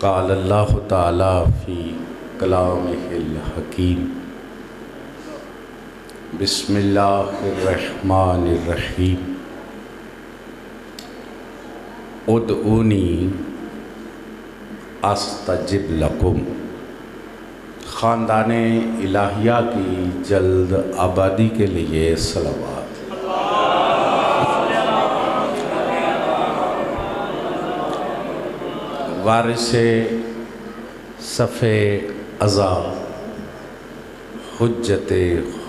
قال اللہ تعالی فی کلامہ الحکیم بسم اللہ الرحمن الرحیم ادعونی استجب لکم۔ خاندان الہیہ کی جلد آبادی کے لیے صلوات۔ وارث صف ازا حجت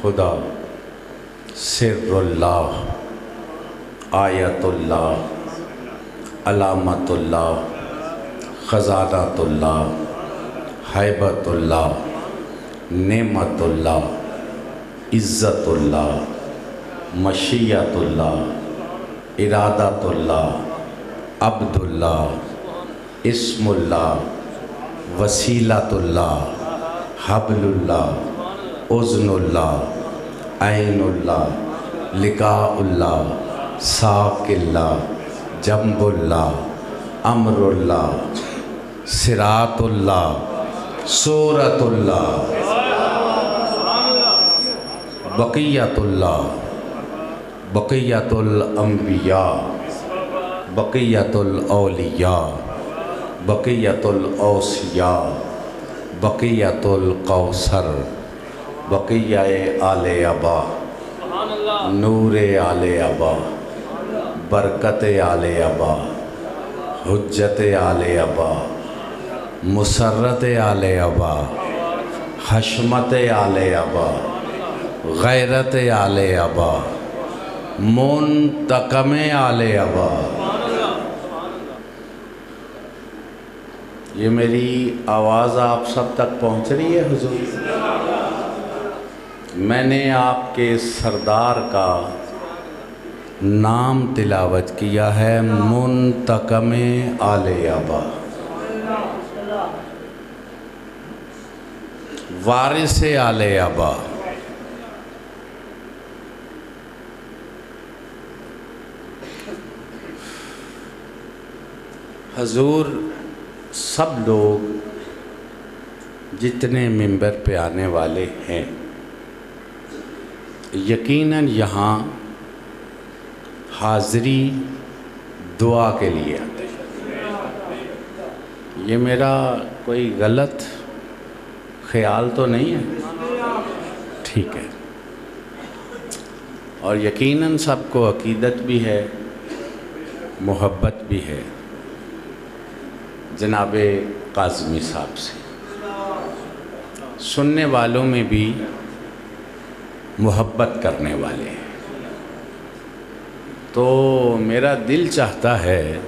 خدا سر اللہ آیت اللہ علامت اللہ خزانۃ اللہ ہیبت اللہ نعمت اللہ عزت اللہ مشیت اللہ ارادت اللہ عبد اللہ اسم اللہ وسیلۃ اللہ حبل اللہ اذن اللہ عین اللہ لقاء اللہ ساق اللہ جنب اللہ امر اللہ صراط اللہ صورت اللہ بقیت اللہ بقیت الانبیاء بقیت الاولیاء بقیت الاوصیاء بقیت القوثر بقیہ آل ابا نور آل ابا برکت آل ابا حجت آل ابا مسرت آل ابا حشمت آل ابا غیرت آل ابا منتقم آل ابا۔ یہ میری آواز آپ سب تک پہنچ رہی ہے حضور؟ میں نے آپ کے سردار کا نام تلاوت کیا ہے، منتقم آل ابا، وارث آل ابا۔ حضور سب لوگ جتنے ممبر پہ آنے والے ہیں یقیناً یہاں حاضری دعا کے لیے آتے ہیں۔ یہ میرا کوئی غلط خیال تو نہیں ہے؟ ٹھیک ہے۔ اور یقیناً سب کو عقیدت بھی ہے، محبت بھی ہے جناب قاسمی صاحب سے، سننے والوں میں بھی محبت کرنے والے ہیں۔ تو میرا دل چاہتا ہے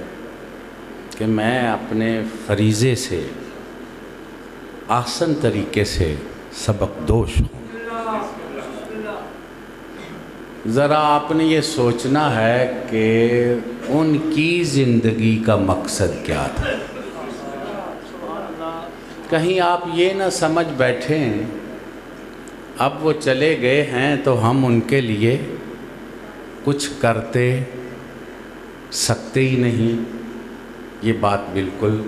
کہ میں اپنے فریضے سے احسن طریقے سے سبق دوش ہوں۔ ذرا آپ نے یہ سوچنا ہے کہ ان کی زندگی کا مقصد کیا تھا۔ کہیں آپ یہ نہ سمجھ بیٹھیں اب وہ چلے گئے ہیں تو ہم ان کے لیے کچھ کرتے سکتے ہی نہیں۔ یہ بات بالکل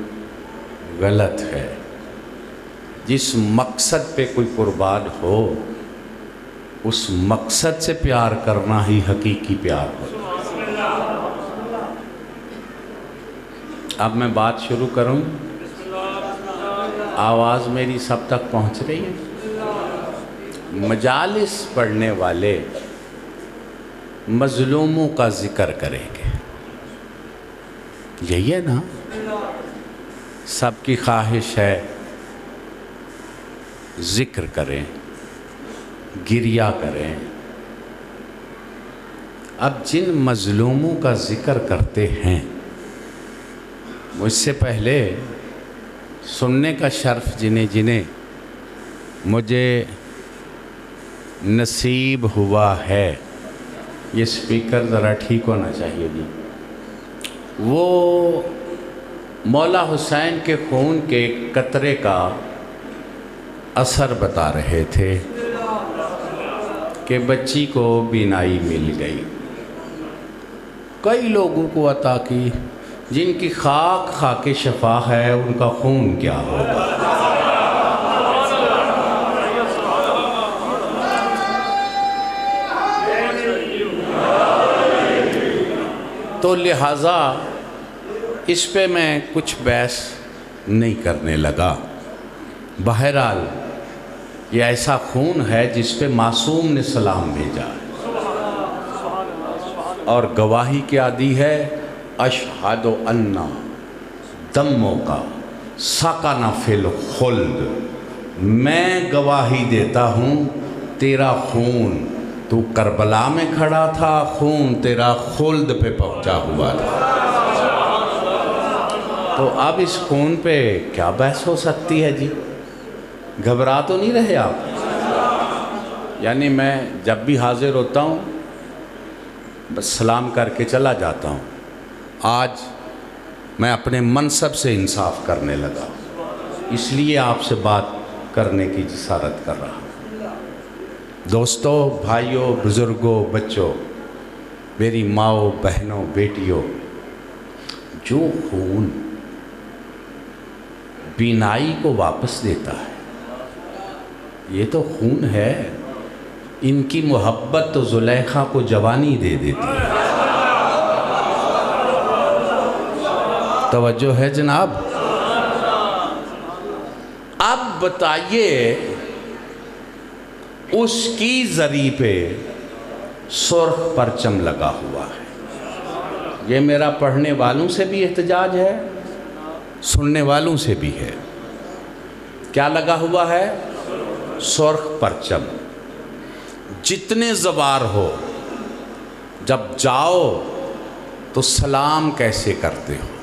غلط ہے۔ جس مقصد پہ کوئی قربان ہو اس مقصد سے پیار کرنا ہی حقیقی پیار ہو۔ اب میں بات شروع کروں، آواز میری سب تک پہنچ رہی ہے؟ مجالس پڑھنے والے مظلوموں کا ذکر کریں گے، یہی ہے نا؟ سب کی خواہش ہے ذکر کریں، گریہ کریں۔ اب جن مظلوموں کا ذکر کرتے ہیں مجھ سے پہلے سننے کا شرف جنہیں مجھے نصیب ہوا ہے، یہ سپیکر ذرا ٹھیک ہونا چاہیے جی، وہ مولا حسین کے خون کے قطرے کا اثر بتا رہے تھے کہ بچی کو بینائی مل گئی، کئی لوگوں کو عطا کی، جن کی خاک خاک شفا ہے ان کا خون کیا ہوگا؟ تو لہٰذا اس پہ میں کچھ بحث نہیں کرنے لگا۔ بہرحال یہ ایسا خون ہے جس پہ معصوم نے سلام بھیجا اور گواہی کیا دی ہے؟ اشہد ان دموں کا سکن فی الخلد، میں گواہی دیتا ہوں تیرا خون، تو کربلا میں کھڑا تھا، خون تیرا خلد پہ پہنچا ہوا تھا۔ تو اب اس خون پہ کیا بحث ہو سکتی ہے جی؟ گھبرا تو نہیں رہے آپ؟ یعنی میں جب بھی حاضر ہوتا ہوں بس سلام کر کے چلا جاتا ہوں۔ آج میں اپنے منصب سے انصاف کرنے لگا، اس لیے آپ سے بات کرنے کی جسارت کر رہا ہوں۔ دوستو، بھائیوں، بزرگوں، بچوں، میری ماؤں، بہنوں، بیٹیوں، جو خون بینائی کو واپس دیتا ہے یہ تو خون ہے۔ ان کی محبت تو زلیخا کو جوانی دے دیتی ہے۔ توجہ ہے جناب؟ اب بتائیے اس کی زری پہ سرخ پرچم لگا ہوا ہے۔ یہ میرا پڑھنے والوں سے بھی احتجاج ہے، سننے والوں سے بھی ہے۔ کیا لگا ہوا ہے؟ سرخ پرچم۔ جتنے زوار ہو جب جاؤ تو سلام کیسے کرتے ہو؟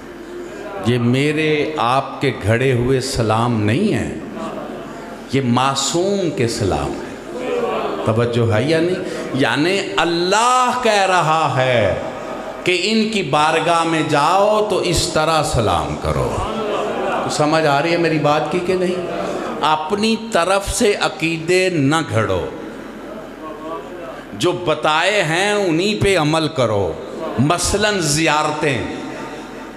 یہ میرے آپ کے گھڑے ہوئے سلام نہیں ہیں، یہ معصوم کے سلام ہے۔ توجہ ہے یا نہیں؟ یعنی اللہ کہہ رہا ہے کہ ان کی بارگاہ میں جاؤ تو اس طرح سلام کرو۔ تو سمجھ آ رہی ہے میری بات کی کہ نہیں؟ اپنی طرف سے عقیدے نہ گھڑو، جو بتائے ہیں انہی پہ عمل کرو۔ مثلاً زیارتیں،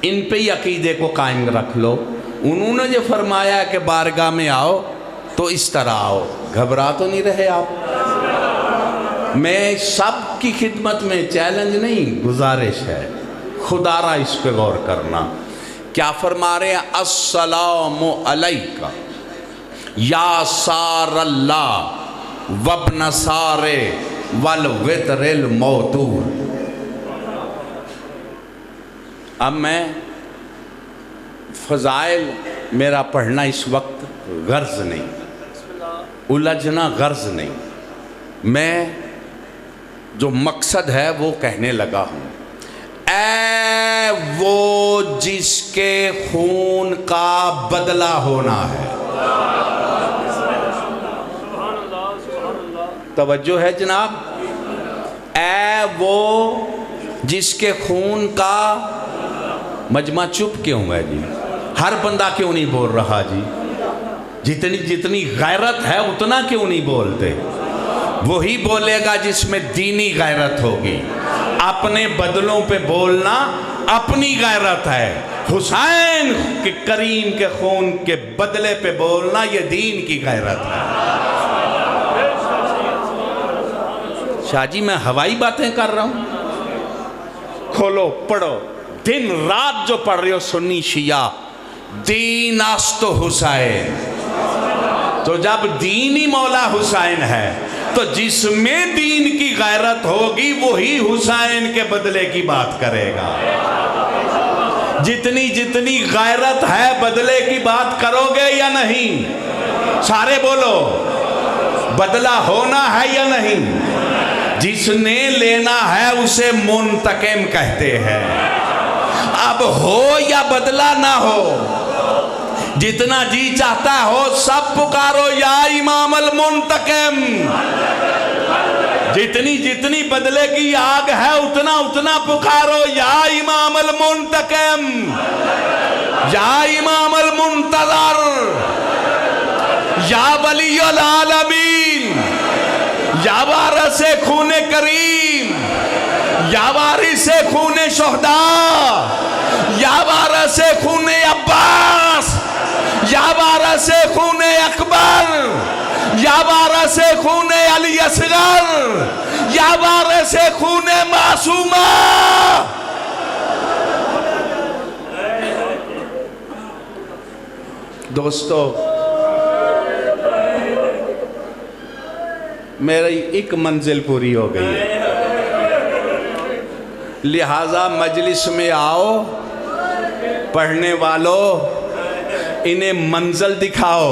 ان پہ ہی عقیدے کو قائم رکھ لو۔ انہوں نے جو فرمایا کہ بارگاہ میں آؤ تو اس طرح آؤ۔ گھبرا تو نہیں رہے آپ؟ میں سب کی خدمت میں چیلنج نہیں، گزارش ہے، خدا را اس پہ غور کرنا۔ کیا فرما رہے ہیں؟ السلام علیکہ یا سار اللہ وابن سار والوتر الموتور۔ اب میں فضائل میرا پڑھنا اس وقت غرض نہیں، الجھنا غرض نہیں، میں جو مقصد ہے وہ کہنے لگا ہوں۔ اے وہ جس کے خون کا بدلہ ہونا ہے۔ توجہ ہے جناب؟ اے وہ جس کے خون کا، مجمع چپ کیوں ہے جی؟ ہر بندہ کیوں نہیں بول رہا جی؟ جتنی غیرت ہے اتنا کیوں نہیں بولتے؟ وہی بولے گا جس میں دینی غیرت ہوگی۔ اپنے بدلوں پہ بولنا اپنی غیرت ہے، حسین کے کریم کے خون کے بدلے پہ بولنا یہ دین کی غیرت ہے۔ شاہ جی میں ہوائی باتیں کر رہا ہوں؟ کھولو پڑھو، دن رات جو پڑھ رہے ہو سنی شیعہ، دین است حسین۔ تو جب دینی مولا حسین ہے تو جس میں دین کی غیرت ہوگی وہی حسین کے بدلے کی بات کرے گا۔ جتنی غیرت ہے بدلے کی بات کرو گے یا نہیں؟ سارے بولو، بدلہ ہونا ہے یا نہیں؟ جس نے لینا ہے اسے منتقم کہتے ہیں۔ اب ہو یا بدلہ نہ ہو، جتنا جی چاہتا ہو سب پکارو یا امام المنتقم۔ جتنی بدلے کی آگ ہے اتنا پکارو یا امام المنتقم، یا امام المنتظر، یا ولی العالمین، یا وارث خون کریم، یا وارث خون شہداء، یا وارث خون عباس، یا وارث خون اکبر، یا وارث خون علی اصغر، یا وارث خون معصومہ۔ دوستو، میری ایک منزل پوری ہو گئی ہے، لہٰذا مجلس میں آؤ، پڑھنے والوں انہیں منزل دکھاؤ۔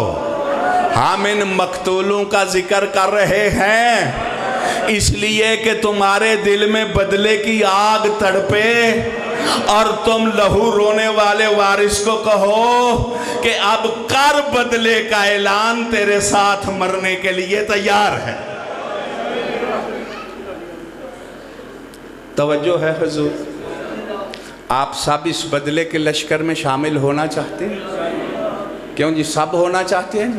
ہم ان مقتولوں کا ذکر کر رہے ہیں اس لیے کہ تمہارے دل میں بدلے کی آگ تڑپے اور تم لہو رونے والے وارث کو کہو کہ اب کر بدلے کا اعلان، تیرے ساتھ مرنے کے لیے تیار ہے۔ توجہ ہے حضور؟ آپ سب اس بدلے کے لشکر میں شامل ہونا چاہتے ہیں؟ کیوں جی؟ سب ہونا چاہتے ہیں؟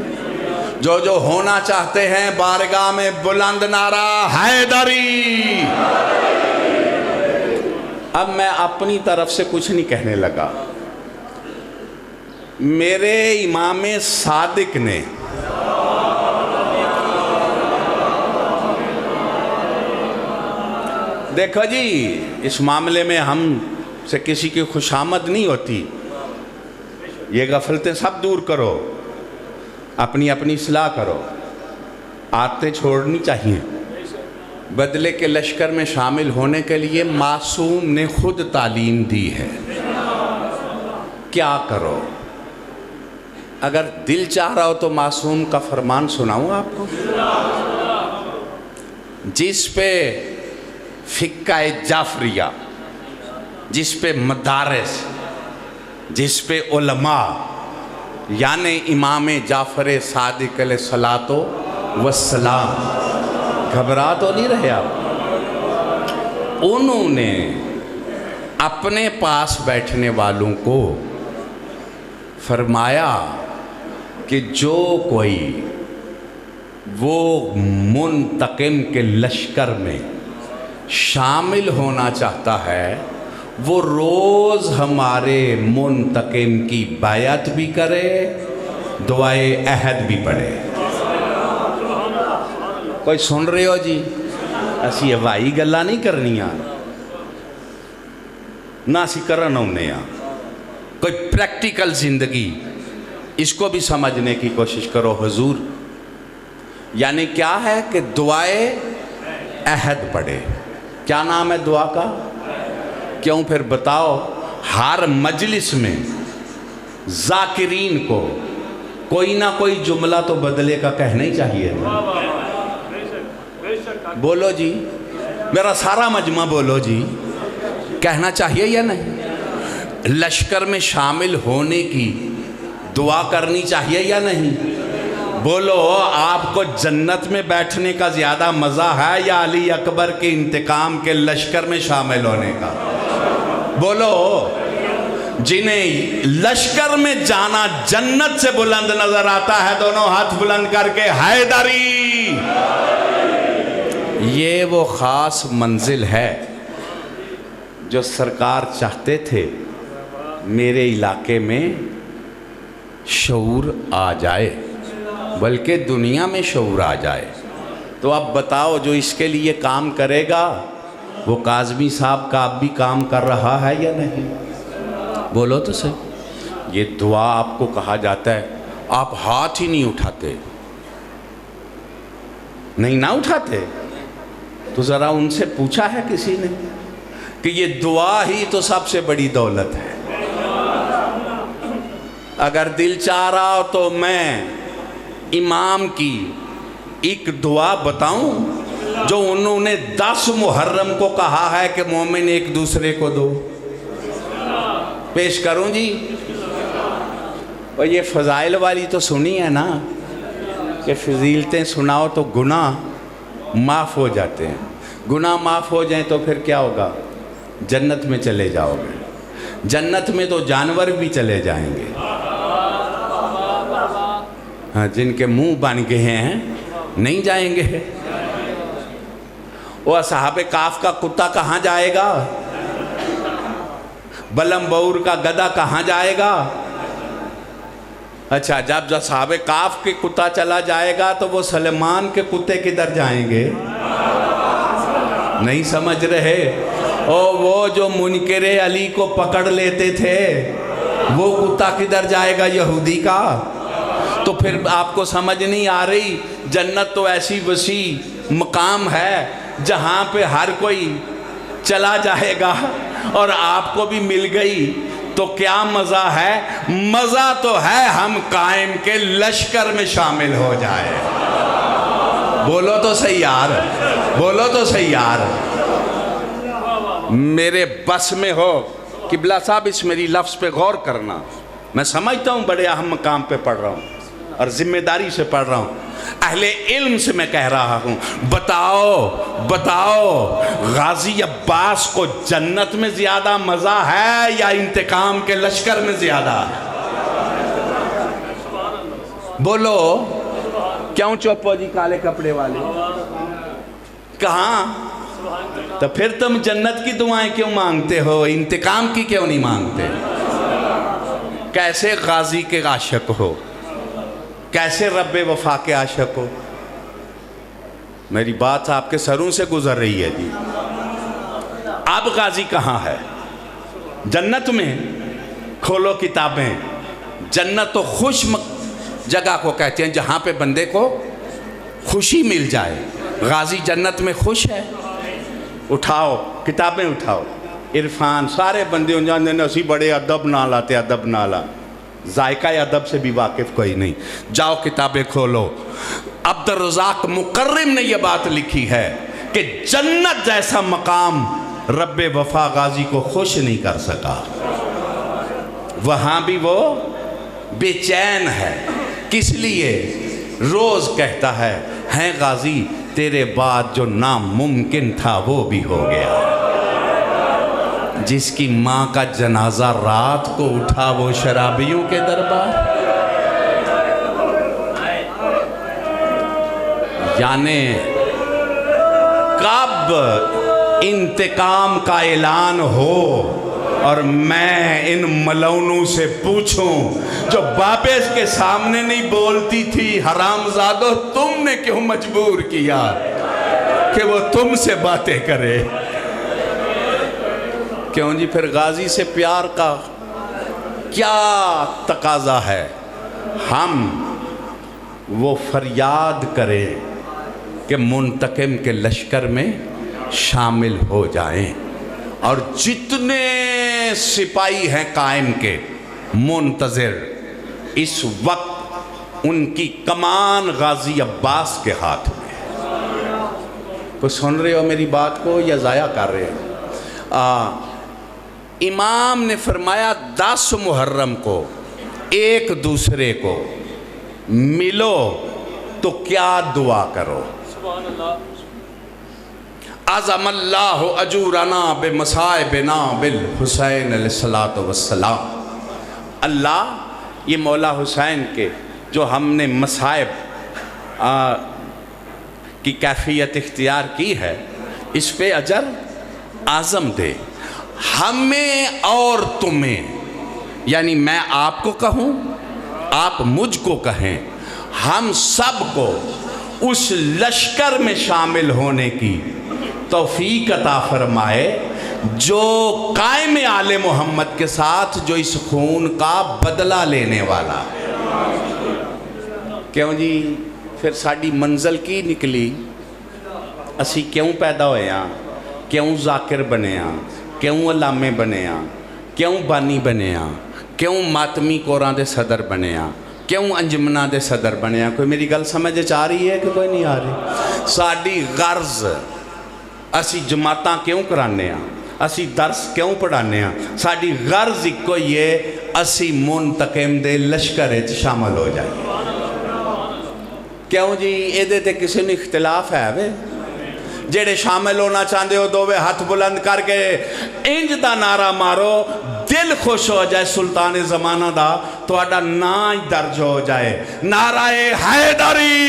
جو جو ہونا چاہتے ہیں بارگاہ میں بلند نعرہ حیدری۔ اب میں اپنی طرف سے کچھ نہیں کہنے لگا، میرے امام صادق نے دیکھو جی، اس معاملے میں ہم سے کسی کی خوشامد نہیں ہوتی، یہ غفلتیں سب دور کرو، اپنی اپنی اصلاح کرو، عادتیں چھوڑنی چاہیے۔ بدلے کے لشکر میں شامل ہونے کے لیے معصوم نے خود تعلیم دی ہے۔ کیا کرو؟ اگر دل چاہ رہا ہو تو معصوم کا فرمان سناؤں آپ کو، جس پہ فقہ جعفریہ، جس پہ مدارس، جس پہ علماء یعنی امام جعفر صادق علیہ السلام، گھبرا تو نہیں رہے آپ؟ انہوں نے اپنے پاس بیٹھنے والوں کو فرمایا کہ جو کوئی وہ منتقم کے لشکر میں شامل ہونا چاہتا ہے وہ روز ہمارے منتقم کی بیعت بھی کرے، دعائے عہد بھی پڑھے۔ کوئی سن رہے ہو جی؟ اسی ہوائی گلہ نہیں کرنیاں، نہ اسی کرنا ہونے ہاں، کوئی پریکٹیکل زندگی، اس کو بھی سمجھنے کی کوشش کرو حضور۔ یعنی کیا ہے کہ دعائے عہد پڑھے۔ کیا نام ہے دعا کا؟ کیوں پھر بتاؤ، ہر مجلس میں ذاکرین کو کوئی نہ کوئی جملہ تو بدلے کا کہنا ہی چاہیے۔ بولو جی، میرا سارا مجمع بولو جی، کہنا چاہیے یا نہیں؟ لشکر میں شامل ہونے کی دعا کرنی چاہیے یا نہیں؟ بولو، آپ کو جنت میں بیٹھنے کا زیادہ مزہ ہے یا علی اکبر کے انتقام کے لشکر میں شامل ہونے کا؟ بولو، جنہیں لشکر میں جانا جنت سے بلند نظر آتا ہے، دونوں ہاتھ بلند کر کے حیدری۔ یہ وہ خاص منزل ہے جو سرکار چاہتے تھے میرے علاقے میں شعور آ جائے، بلکہ دنیا میں شعور آ جائے۔ تو اب بتاؤ، جو اس کے لیے کام کرے گا وہ کاظمی صاحب کا اب بھی کام کر رہا ہے یا نہیں؟ بولو تو صحیح۔ یہ دعا آپ کو کہا جاتا ہے، آپ ہاتھ ہی نہیں اٹھاتے، نہیں نہ اٹھاتے تو ذرا ان سے پوچھا ہے کسی نے کہ یہ دعا ہی تو سب سے بڑی دولت ہے۔ اگر دل چاہ رہا ہو تو میں امام کی ایک دعا بتاؤں جو انہوں نے 10 محرم کو کہا ہے کہ مومن ایک دوسرے کو دو۔ پیش کروں جی؟ اور یہ فضائل والی تو سنی ہے نا کہ فضیلتیں سناؤ تو گناہ معاف ہو جاتے ہیں۔ گناہ معاف ہو جائیں تو پھر کیا ہوگا؟ جنت میں چلے جاؤ گے۔ جنت میں تو جانور بھی چلے جائیں گے، ہاں، جن کے منہ بن گئے ہیں نہیں جائیں گے۔ وہ اصحاب کاف کا کتا کہاں جائے گا؟ بلم بور کا گدھا کہاں جائے گا؟ اچھا جب اصحاب کاف کے کتا چلا جائے گا تو وہ سلیمان کے کتے کدھر جائیں گے؟ نہیں سمجھ رہے؟ وہ جو منکر علی کو پکڑ لیتے تھے وہ کتا کدھر جائے گا؟ یہودی کا۔ تو پھر آپ کو سمجھ نہیں آ رہی؟ جنت تو ایسی وسیع مقام ہے جہاں پہ ہر کوئی چلا جائے گا اور آپ کو بھی مل گئی تو کیا مزہ ہے؟ مزہ تو ہے ہم قائم کے لشکر میں شامل ہو جائے۔ بولو تو صحیح یار، بولو تو صحیح یار۔ میرے بس میں ہو قبلہ صاحب اس میری لفظ پہ غور کرنا، میں سمجھتا ہوں بڑے اہم مقام پہ پڑھ رہا ہوں اور ذمہ داری سے پڑھ رہا ہوں، اہل علم سے میں کہہ رہا ہوں، بتاؤ غازی عباس کو جنت میں زیادہ مزہ ہے یا انتقام کے لشکر میں زیادہ ہے؟ بولو، کیوں چپ ہو جی کالے کپڑے والے؟ کہاں؟ تو پھر تم جنت کی دعائیں کیوں مانگتے ہو، انتقام کی کیوں نہیں مانگتے؟ کیسے غازی کے عاشق ہو، کیسے رب وفا کے عاشق ہو؟ میری بات آپ کے سروں سے گزر رہی ہے جی۔ اب غازی کہاں ہے؟ جنت میں؟ کھولو کتابیں، جنت تو خوش جگہ کو کہتے ہیں جہاں پہ بندے کو خوشی مل جائے۔ غازی جنت میں خوش ہے؟ اٹھاؤ کتابیں، اٹھاؤ عرفان، سارے بندے ان جانے اسی بڑے ادب نالا تے ادب نالا، ذائقہ ادب سے بھی واقف کوئی نہیں۔ جاؤ کتابیں کھولو، عبدالرزاق مکرم نے یہ بات لکھی ہے کہ جنت جیسا مقام رب وفا غازی کو خوش نہیں کر سکا، وہاں بھی وہ بے چین ہے۔ کس لیے؟ روز کہتا ہے غازی تیرے بعد جو ناممکن تھا وہ بھی ہو گیا۔ جس کی ماں کا جنازہ رات کو اٹھا وہ شرابیوں کے دربار، یعنی کب انتقام کا اعلان ہو اور میں ان ملونوں سے پوچھوں جو بابیس کے سامنے نہیں بولتی تھی، حرامزادو تم نے کیوں مجبور کیا کہ وہ تم سے باتیں کرے؟ کیوں جی؟ پھر غازی سے پیار کا کیا تقاضا ہے؟ ہم وہ فریاد کریں کہ منتقم کے لشکر میں شامل ہو جائیں، اور جتنے سپاہی ہیں قائم کے منتظر، اس وقت ان کی کمان غازی عباس کے ہاتھ میں ہے۔ کوئی سن رہے ہو میری بات کو یا ضائع کر رہے ہیں؟ امام نے فرمایا 10 محرم کو ایک دوسرے کو ملو تو کیا دعا کرو؟ عظم اللہ اجورنا بمصائبنا بالحسین علیہ السلام۔ اللہ یہ مولا حسین کے جو ہم نے مصائب کی کیفیت اختیار کی ہے اس پہ اجر اعظم دے، ہمیں اور تمہیں، یعنی میں آپ کو کہوں آپ مجھ کو کہیں، ہم سب کو اس لشکر میں شامل ہونے کی توفیق عطا فرمائے جو قائم آل محمد کے ساتھ جو اس خون کا بدلہ لینے والا ہے۔ کیوں جی؟ پھر ساڑی منزل کی نکلی، اسی کیوں پیدا ہوئے ہیں، کیوں ذاکر بنے ہیں، کیوں علامے بنے ہیں، کیوں بانی بنے ہیں، کیوں ماتمی کوران دے صدر بنے ہیں، کیوں انجمنہ دے صدر بنے ہیں؟ کوئی میری گل سمجھ چاہ رہی ہے کہ کوئی نہیں آ رہی؟ ساڑی غرض اسی جماعتاں کیوں کرانے ہیں، اسی درس کیوں پڑھانے ہیں؟ ساڑی غرض کو یہ اسی منتقم دے لشکر شامل ہو جائے۔ کیوں جی؟ ایدے تے کسی نے اختلاف ہے وے؟ جیڑے شامل ہونا چاہتے ہو دووے ہاتھ بلند کر کے انج دا نعرہ مارو، دل خوش ہو جائے سلطان زمانہ دا تو اڈا نام درج ہو جائے، نعرہ حیدری۔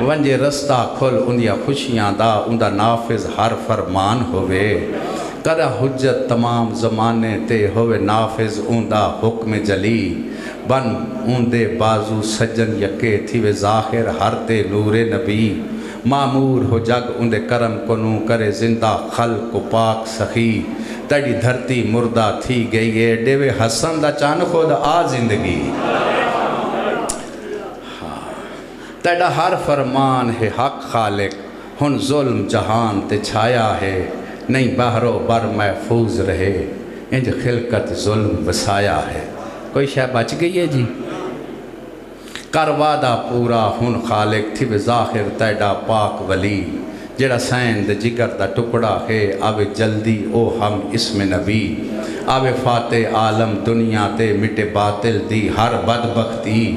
ونجے رستہ کھل اندیا خوشیاں دا اندہ نافذ ہر فرمان ہوئے کرا حجت تمام زمانے تے ہوئے نافذ اندہ حکم جلی بن اندے بازو سجن یکے تھی وے ظاہر ہر تے نور نبی معمور ہو جگ اندے کرم کنوں کرے زندہ خلق و پاک سخی تڑی دھرتی مردہ تھی گئی ہے ڈیوے حسن دا چان خود آ زندگی تیڑا ہر فرمان ہے حق خالق ہن ظلم جہان تے چھایا ہے نہیں بہرو بر محفوظ رہے انج خلقت ظلم وسایا ہے کوئی شے بچ گئی ہے جی کر وعدہ پورا ہن خالق تھی ظاہر تیڑا پاک ولی جڑا سین دے جگر دا ٹکڑا ہے آوے جلدی او ہم اسم نبی آوے فاتح عالم دنیا تے مٹے باطل دی ہر بدبختی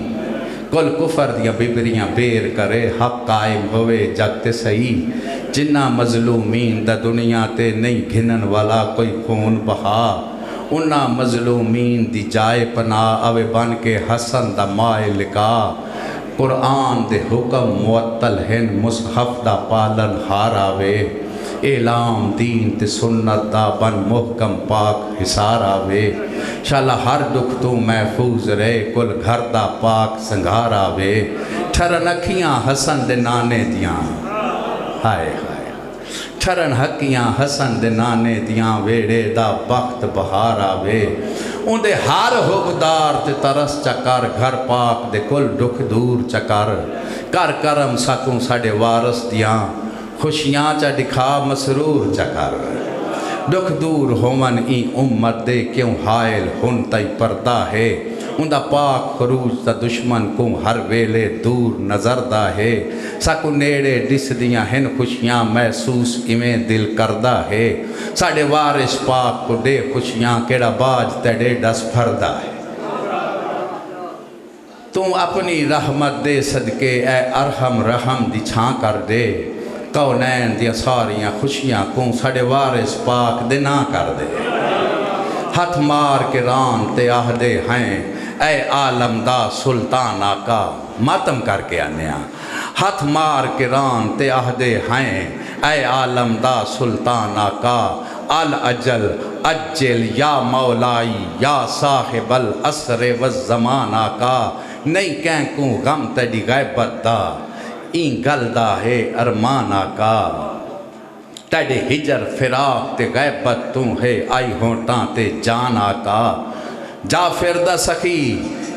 کل کفر دیا ببریاں بیر کرے حق قائم ہوئے جگتے صحیح جنہ مظلومین دا دنیا تے نہیں گھنن والا کوئی خون بہا انہا مظلومین دی جائے پناہ اوے بن کے حسن دا مائے لکا قرآن دے حکم معطل ہن مصحف دا پالن ہاراوے اعلام دین تے سنت دا بن محکم پاک حسار آوے شالا ہر دکھ تو محفوظ رہے کل گھر دا پاک سنگھار آوے ٹھرن اکھیاں حسن دے نانے دیاں ہائے ہائے ٹھرن حقیاں حسن دے نانے دیاں ویڑے دا بخت بہار آوے اندے ہر حقدار تے ترس چکر گھر پاک دے کل دکھ دور چکر کر کرم سکوں ساڑے وارس دیاں خوشیاں چا دکھا مسرور چکر دکھ دور ہومن این امت دے کیوں حائل ہن تائی پردہ ہے اندہ پاک خروج تا دشمن کو ہر ویلے دور نظر دا ہے ساکو نیڑے ڈس دیاں ہن خوشیاں محسوس ایویں دل کردہ ہے ساڑے وارث پاک کو دے خوشیاں کیڑا باج تیڑے ڈس پھردہ ہے تم اپنی رحمت دے صدقے اے ارحم رحم دی چھاں کر دے کونین دیا ساریاں خوشیاں کوں ساڑے وارث پاک دے نہ کر دے ہتھ مار کے رام تے آہدے ہیں اے عالم دا سلطان آقا ماتم کر کے آنیا ہتھ مار کے رام تے آہدے ہیں اے عالم دا سلطان آقا الاجل اجل یا مولائی یا صاحب العصر والزمان آقا نہیں کہیں کوں غم تیڑی غیبت دا این گل دا ہے ارمان آقا تیڑے ہجر فراق تے غیبت تو ہے آئی ہونٹاں تے جان آقا جا فردہ سخی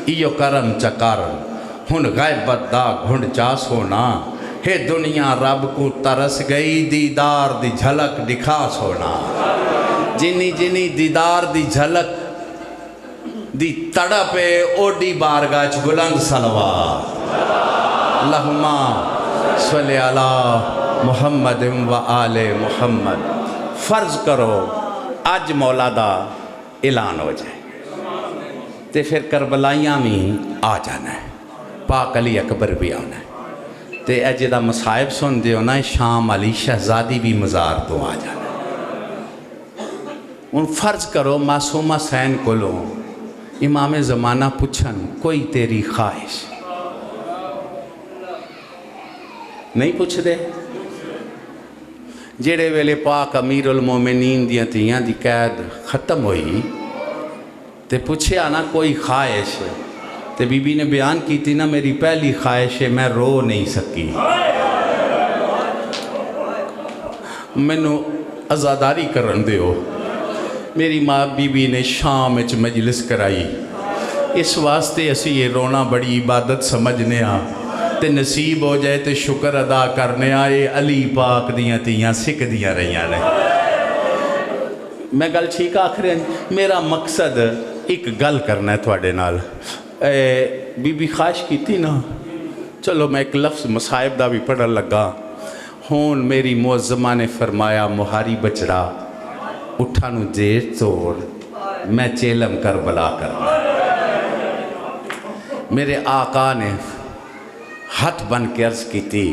ایو کرم چکر ہن غیبت دا گھنڈ چا سونا ہے دنیا رب کو ترس گئی دیدار دی جھلک دکھا سونا جنی جنی دیدار دی جھلک دی تڑپے اوڈی بارگاہ چ بلند صلوات اللہم صلی علی محمد و آل محمد فرض کرو اج مولا دا اعلان ہو جائے تے پھر کربلائیاں میں آ جانا ہے پاک علی اکبر بھی آنا ہے تے اجے دا مصائب سن دے ہونا ہے شام علی شہزادی بھی مزار تو آ جانا ہے ان فرض کرو معصومہ حسین کو لو امام زمانہ پوچھن کوئی تیری خواہش نہیں پوچھ دے جڑے ویلے پاک امیر المومنین دیاں تیاں دی قید ختم ہوئی تے پوچھے آنا کوئی خواہش تے بی بی نے بیان کی تھی نا میری پہلی خواہش ہے میں رو نہیں سکی مینوں عزاداری کرن دے ہو میری ماں بی بی نے شام اچ مجلس کرائی اس واسطے اسی یہ رونا بڑی عبادت سمجھنے آ تے نصیب ہو جائے تے شکر ادا کرنے آئے علی پاک دیاں تیاں سکھ دیاں رہیاں نے میں گل ٹھیک آخر میرا مقصد ایک گل کرنا ہے تھوڑے نال بی بی خواہش کی تھی نا چلو میں ایک لفظ مصائب دا بھی پڑھن لگا ہون میری معظمہ نے فرمایا مہاری بچڑا اٹھانو جیٹ توڑ میں چیلم کربلا کرنا میرے آقا نے ہاتھ بن کے عرض کی تھی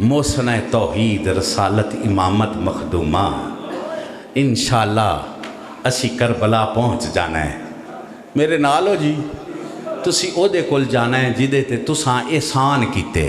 موسنہ توحید رسالت امامت مخدومہ انشاءاللہ اسی کربلا پہنچ جانا ہے میرے نالو جی تسی او دے کل جانا ہے جدے تے تساں احسان کیتے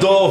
2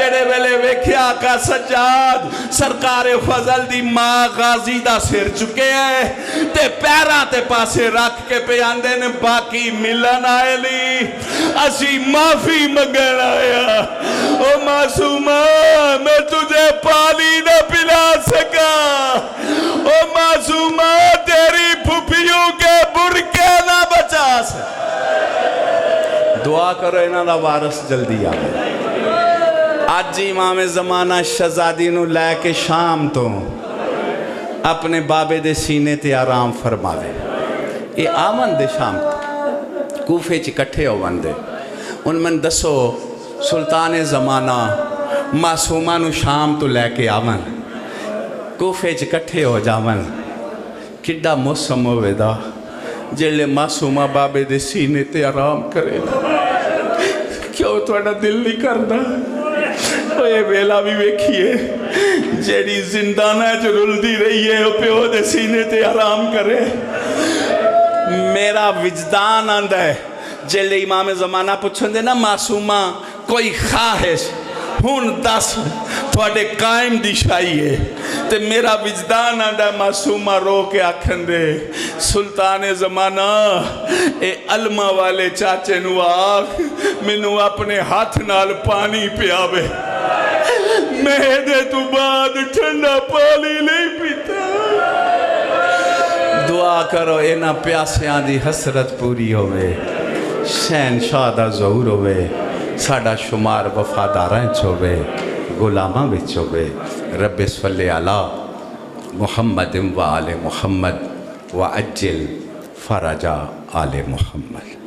جڑے ویلے ویکھیا آقا سجاد سرکار فضل دی ماں غازی دا سر چکے ہیں تے پیراں تے پاسے رکھ کے پہ آندے نے باقی ملن آئے لی اسی معافی مگن آیا او معصومہ میں تجھے پانی نہ پلا سکا او معصومہ تیری پھپھیوں کے برکے نہ بچا سکا دعا کرو انہاں دا وارث جلدی آئے آج امام زمانہ شہزادی نو لے کے شام تو اپنے بابے دے سینے تے آرام فرماوے یہ آمن دے شام کوفے چ کٹھے ہو وندے ان من دسو سلطان زمانہ معصومہ نو شام تو لے کے آمن کوفے چ کٹھے ہو جاون کڈا موسم ہوئے دا جلے معصومہ بابے دے سینے تے آرام کرے کیوں تھوڑا دل نہیں کردا یہ ویلا بھی ویکھیے جیڑی زندانہ جو رلدی رہی ہے وہ پیو دے سینے تے آرام کرے میرا وجدان آندہ ہے جلے امام زمانہ پوچھن دے نا معصومہ کوئی خواہش ہون دس تھوڑے قائم دی شائیے تے میرا وجدان آندہ ہے معصومہ رو کے آکھن دے سلطان زمانہ اے علمہ والے چاچے نو آکھ منو اپنے ہاتھ نال پانی پیاوے میں دے تو بعد ٹھنڈا پانی نہیں پیتا دعا کرو اینا پیاسیاں دی حسرت پوری ہوئے شہنشاہ دا ظہور ہوئے ساڑا شمار وفاداراں چھوئے غلاماں بچ ہوئے رب صلی علی محمد و آل محمد وعجل فرجا آل محمد